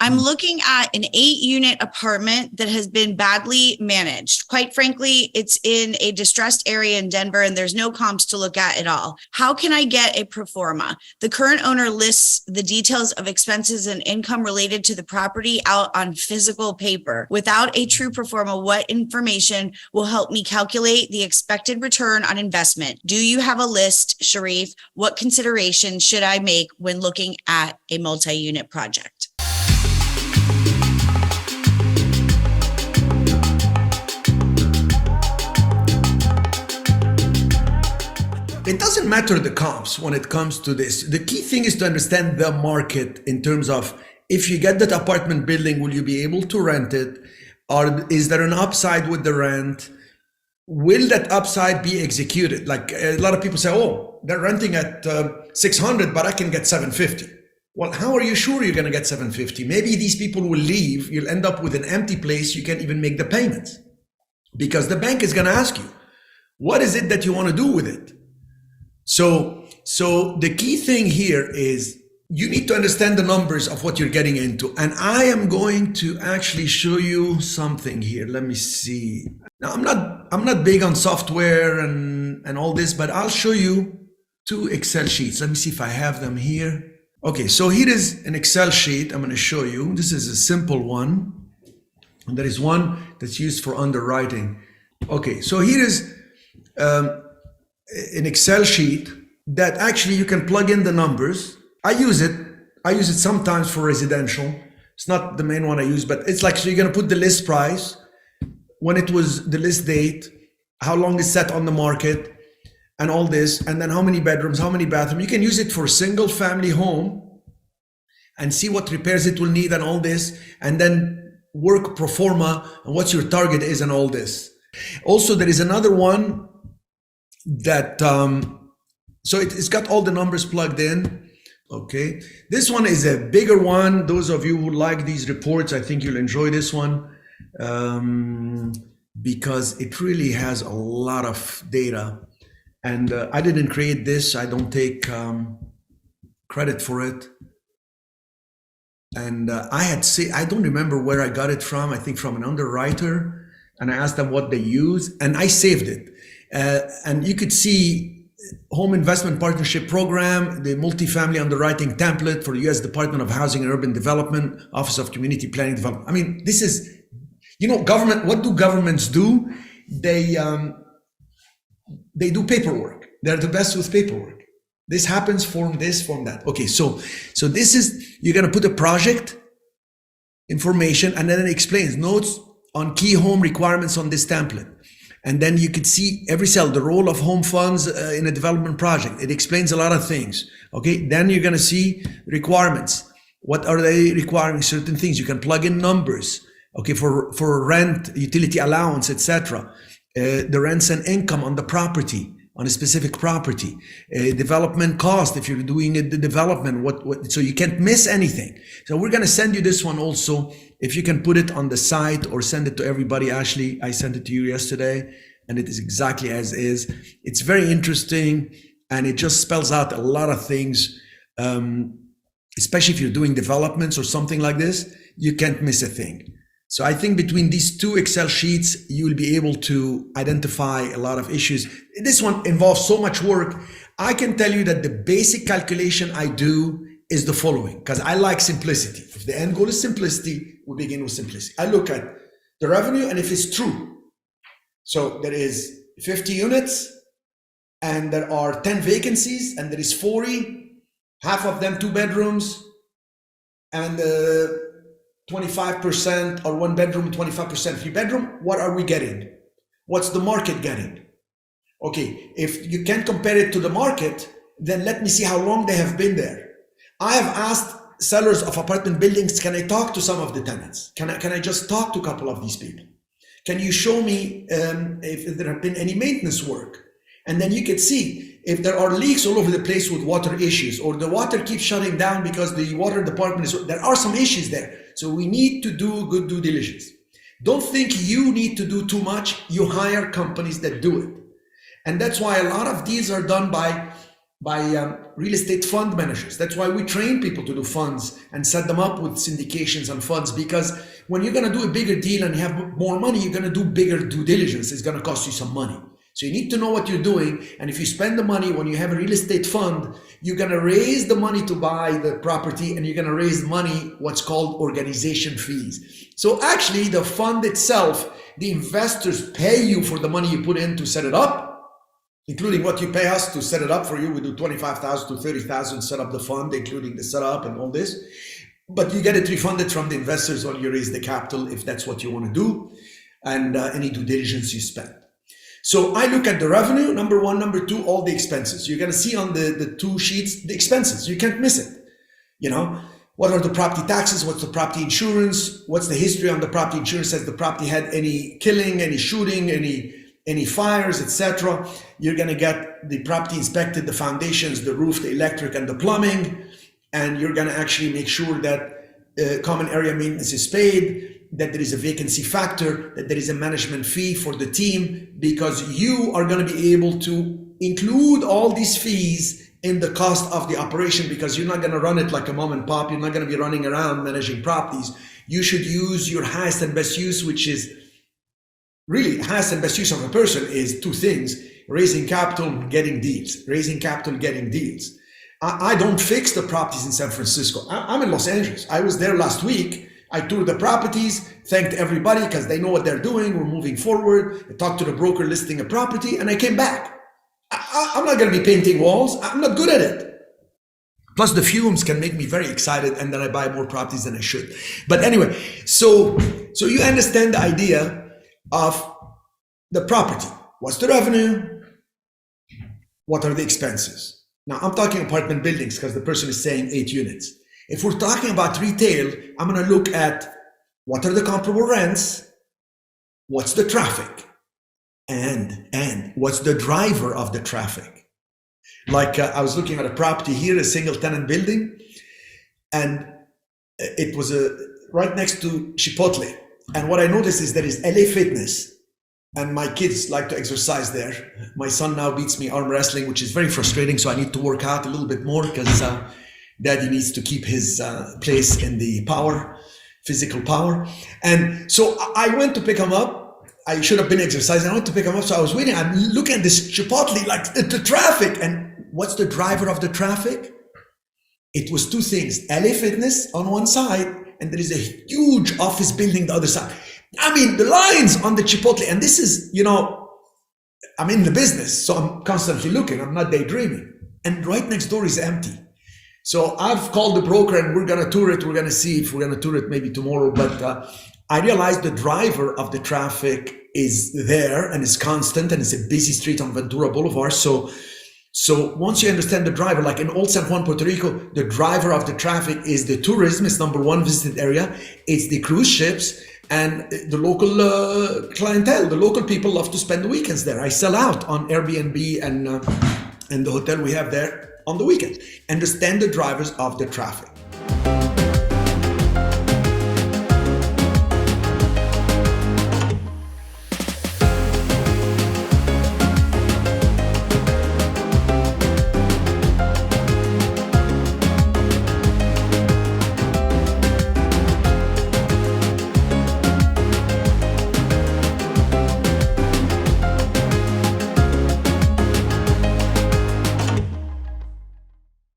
I'm looking at an 8-unit apartment that has been badly managed. Quite frankly, it's in a distressed area in Denver and there's no comps to look at all. How can I get a Proforma? The current owner lists the details of expenses and income related to the property out on physical paper. Without a true Proforma, what information will help me calculate the expected return on investment? Do you have a list, Cherif? What considerations should I make when looking at a multi-unit project? It doesn't matter the comps when it comes to this. The key thing is to understand the market in terms of, if you get that apartment building, will you be able to rent it? Or is there an upside with the rent? Will that upside be executed? Like a lot of people say, oh, they're renting at 600, but I can get 750. Well, how are you sure you're going to get 750? Maybe these people will leave. You'll end up with an empty place. You can't even make the payments because the bank is going to ask you, what is it that you want to do with it? So the key thing here is you need to understand the numbers of what you're getting into. And I am going to actually show you something here. Let me see. Now, I'm not big on software and all this, but I'll show you 2 Excel sheets. Let me see if I have them here. Okay, so here is an Excel sheet I'm going to show you. This is a simple one. And there is one that's used for underwriting. Okay, so here is an Excel sheet that actually you can plug in the numbers. I use it sometimes for residential. It's not the main one I use, but it's like, so you're going to put the list price, when it was the list date, how long it's set on the market, and all this, and then how many bedrooms, how many bathrooms. You can use it for a single family home and see what repairs it will need and all this, and then work pro forma and what your target is and all this. Also, there is another one that, so it's got all the numbers plugged in. Okay, this one is a bigger one. Those of you who like these reports, I think you'll enjoy this one because it really has a lot of data. And I didn't create this. I don't take credit for it. And I don't remember where I got it from. I think from an underwriter. And I asked them what they use, and I saved it. And you could see Home Investment Partnership Program, the Multifamily Underwriting Template for the U.S. Department of Housing and Urban Development, Office of Community Planning Development. I mean, this is, government. What do governments do? They do paperwork. They're the best with paperwork. This happens, form this, form that. Okay, so this is, you're going to put a project information, and then it explains notes on key home requirements on this template. And then you could see every cell, the role of home funds in a development project. It explains a lot of things. Okay, then you're going to see requirements. What are they requiring? Certain things. You can plug in numbers. Okay, for rent, utility allowance, etc. The rents and income on the property, on a specific property. Development cost, if you're doing the development, so you can't miss anything. So we're going to send you this one also. If you can put it on the site or send it to everybody. Ashley, I sent it to you yesterday, and it is exactly as is. It's very interesting, and it just spells out a lot of things, especially if you're doing developments or something like this. You can't miss a thing. So I think between these 2 Excel sheets, you will be able to identify a lot of issues. This one involves so much work. I can tell you that the basic calculation I do is the following, because I like simplicity. If the end goal is simplicity, we begin with simplicity. I look at the revenue, and if it's true. So there is 50 units, and there are 10 vacancies, and there is 40, half of them 2 bedrooms, and 25% or 1 bedroom, 25% 3 bedroom. What are we getting? What's the market getting? Okay, if you can't compare it to the market, then let me see how long they have been there. I have asked sellers of apartment buildings, can I talk to some of the tenants? Can I just talk to a couple of these people? Can you show me if there have been any maintenance work? And then you can see if there are leaks all over the place with water issues, or the water keeps shutting down because the water department there are some issues there. So we need to do good due diligence. Don't think you need to do too much. You hire companies that do it. And that's why a lot of deals are done by real estate fund managers. That's why we train people to do funds and set them up with syndications and funds, because when you're going to do a bigger deal and you have more money, you're going to do bigger due diligence. It's going to cost you some money. So you need to know what you're doing. And if you spend the money when you have a real estate fund, you're going to raise the money to buy the property, and you're going to raise money, what's called organization fees. So actually the fund itself, the investors pay you for the money you put in to set it up, including what you pay us to set it up for you. We do 25,000 to 30,000 set up the fund, including the setup and all this. But you get it refunded from the investors when you raise the capital, if that's what you want to do, and any due diligence you spend. So I look at the revenue, number one. Number two, all the expenses. You're going to see on the two sheets the expenses. You can't miss it. You know, what are the property taxes? What's the property insurance? What's the history on the property insurance? Has the property had any killing, any shooting, any fires, etc.? You're going to get the property inspected, the foundations, the roof, the electric, and the plumbing. And you're going to actually make sure that common area maintenance is paid, that there is a vacancy factor, that there is a management fee for the team, because you are going to be able to include all these fees in the cost of the operation, because you're not going to run it like a mom and pop. You're not going to be running around managing properties. You should use your highest and best use, which is really highest and best use of a person is two things: raising capital, getting deals. Raising capital, getting deals. I don't fix the properties in San Francisco. I'm in Los Angeles. I was there last week. I toured the properties, thanked everybody because they know what they're doing. We're moving forward. I talked to the broker listing a property, and I came back. I'm not going to be painting walls. I'm not good at it. Plus the fumes can make me very excited, and then I buy more properties than I should. But anyway, so you understand the idea of the property. What's the revenue? What are the expenses? Now I'm talking apartment buildings because the person is saying 8 units. If we're talking about retail, I'm going to look at what are the comparable rents, what's the traffic, and what's the driver of the traffic. Like I was looking at a property here, a single tenant building, and it was right next to Chipotle. And what I noticed is there is LA Fitness, and my kids like to exercise there. My son now beats me arm wrestling, which is very frustrating. So I need to work out a little bit more because Daddy needs to keep his place in the physical power. And so I went to pick him up. I should have been exercising. I went to pick him up. So I was waiting. I'm looking at this Chipotle, like the traffic. And what's the driver of the traffic? It was two things: LA Fitness on one side, and there is a huge office building the other side. I mean, the lines on the Chipotle, and this is, I'm in the business, so I'm constantly looking. I'm not daydreaming. And right next door is empty. So I've called the broker, and we're going to tour it. We're going to see if we're going to tour it maybe tomorrow. But I realized the driver of the traffic is there and is constant, and it's a busy street on Ventura Boulevard. So once you understand the driver, like in Old San Juan, Puerto Rico, the driver of the traffic is the tourism. It's number one visited area. It's the cruise ships and the local clientele. The local people love to spend the weekends there. I sell out on Airbnb and the hotel we have there on the weekends. Understand the drivers of the traffic.